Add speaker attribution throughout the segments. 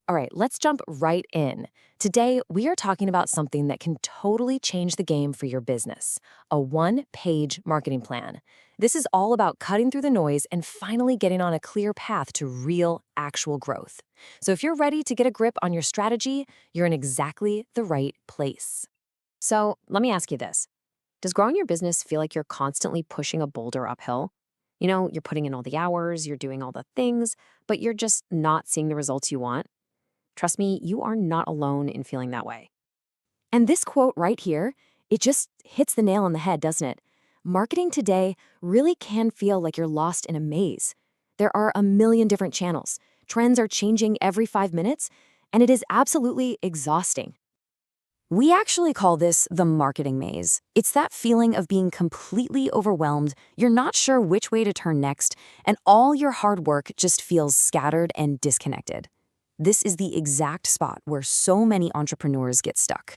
Speaker 1: All right, let's jump right in. Today, we are talking about something that can totally change the game for your business, a one-page marketing plan. This is all about cutting through the noise and finally getting on a clear path to real, actual growth. So if you're ready to get a grip on your strategy, you're in exactly the right place. So let me ask you this. Does growing your business feel like you're constantly pushing a boulder uphill? You're putting in all the hours, you're doing all the things, but you're just not seeing the results you want? Trust me, you are not alone in feeling that way. And this quote right here, it just hits the nail on the head, doesn't it? Marketing today really can feel like you're lost in a maze. There are a million different channels. Trends are changing every 5 minutes, and it is absolutely exhausting. We actually call this the marketing maze. It's that feeling of being completely overwhelmed, you're not sure which way to turn next, and all your hard work just feels scattered and disconnected. This is the exact spot where so many entrepreneurs get stuck.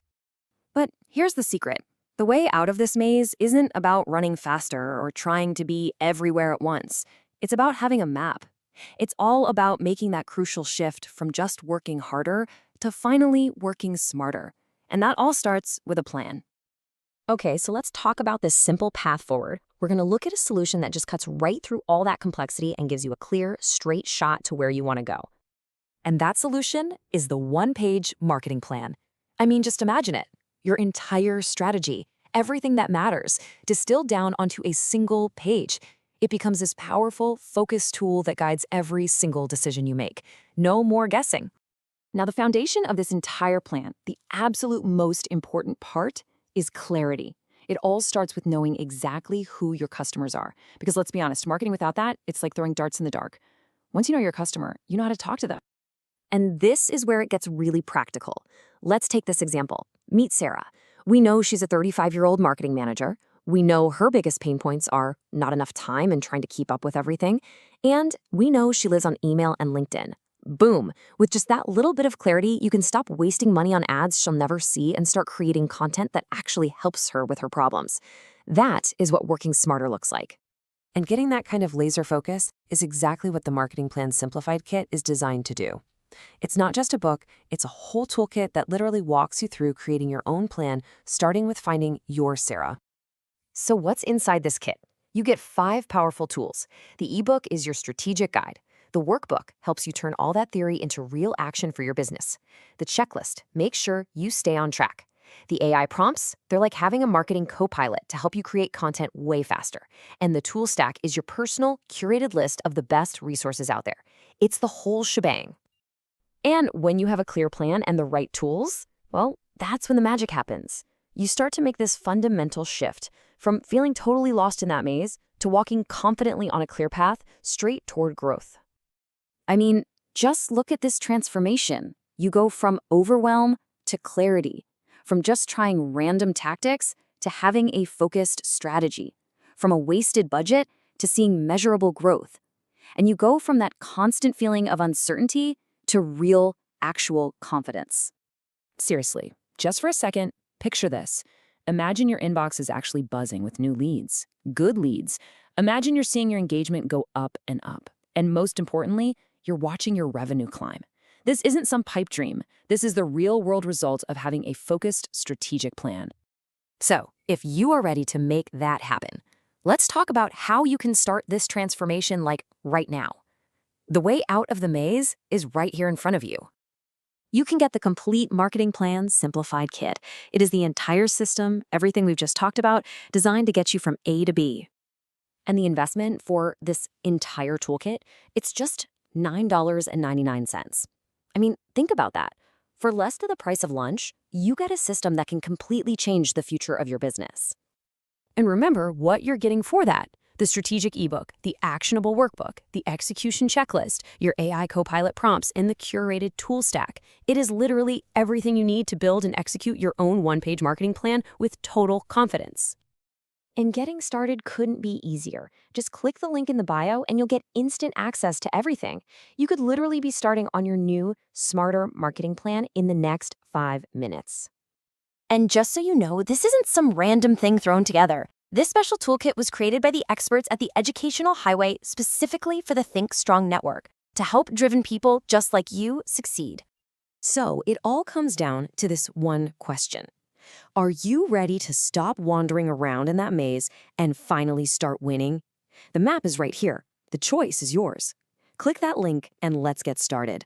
Speaker 1: But here's the secret. The way out of this maze isn't about running faster or trying to be everywhere at once. It's about having a map. It's all about making that crucial shift from just working harder to finally working smarter. And that all starts with a plan. Okay, so let's talk about this simple path forward. We're going to look at a solution that just cuts right through all that complexity and gives you a clear, straight shot to where you want to go. And that solution is the one-page marketing plan. I mean, just imagine it. Your entire strategy, everything that matters, distilled down onto a single page. It becomes this powerful, focused tool that guides every single decision you make. No more guessing. Now, the foundation of this entire plan, the absolute most important part, is clarity. It all starts with knowing exactly who your customers are. Because let's be honest, marketing without that, it's like throwing darts in the dark. Once you know your customer, you know how to talk to them. And this is where it gets really practical. Let's take this example. Meet Sarah. We know she's a 35-year-old marketing manager. We know her biggest pain points are not enough time and trying to keep up with everything. And we know she lives on email and LinkedIn. Boom. With just that little bit of clarity, you can stop wasting money on ads she'll never see and start creating content that actually helps her with her problems. That is what working smarter looks like. And getting that kind of laser focus is exactly what the Marketing Plan Simplified Kit is designed to do. It's not just a book, it's a whole toolkit that literally walks you through creating your own plan, starting with finding your Sarah. So what's inside this kit? You get 5 powerful tools. The ebook is your strategic guide. The workbook helps you turn all that theory into real action for your business. The checklist makes sure you stay on track. The AI prompts, they're like having a marketing co-pilot to help you create content way faster. And the tool stack is your personal, curated list of the best resources out there. It's the whole shebang. And when you have a clear plan and the right tools, well, that's when the magic happens. You start to make this fundamental shift from feeling totally lost in that maze to walking confidently on a clear path straight toward growth. I mean, just look at this transformation. You go from overwhelm to clarity, from just trying random tactics to having a focused strategy, from a wasted budget to seeing measurable growth. And you go from that constant feeling of uncertainty to real, actual confidence. Seriously, just for a second, picture this. Imagine your inbox is actually buzzing with new leads, good leads. Imagine you're seeing your engagement go up and up. And most importantly, you're watching your revenue climb. This isn't some pipe dream. This is the real-world result of having a focused, strategic plan. So, if you are ready to make that happen, let's talk about how you can start this transformation right now. The way out of the maze is right here in front of you. You can get the complete Marketing Plan Simplified Kit. It is the entire system, everything we've just talked about, designed to get you from A to B. And the investment for this entire toolkit, it's just $9.99. I mean, think about that. For less than the price of lunch, you get a system that can completely change the future of your business. And remember what you're getting for that. The strategic ebook, the actionable workbook, the execution checklist, your AI co-pilot prompts, and the curated tool stack. It is literally everything you need to build and execute your own one-page marketing plan with total confidence. And getting started couldn't be easier. Just click the link in the bio and you'll get instant access to everything. You could literally be starting on your new, smarter marketing plan in the next 5 minutes. And just so you know, this isn't some random thing thrown together. This special toolkit was created by the experts at the Educational Highway specifically for the Think Strong Network to help driven people just like you succeed. So it all comes down to this one question. Are you ready to stop wandering around in that maze and finally start winning? The map is right here. The choice is yours. Click that link and let's get started.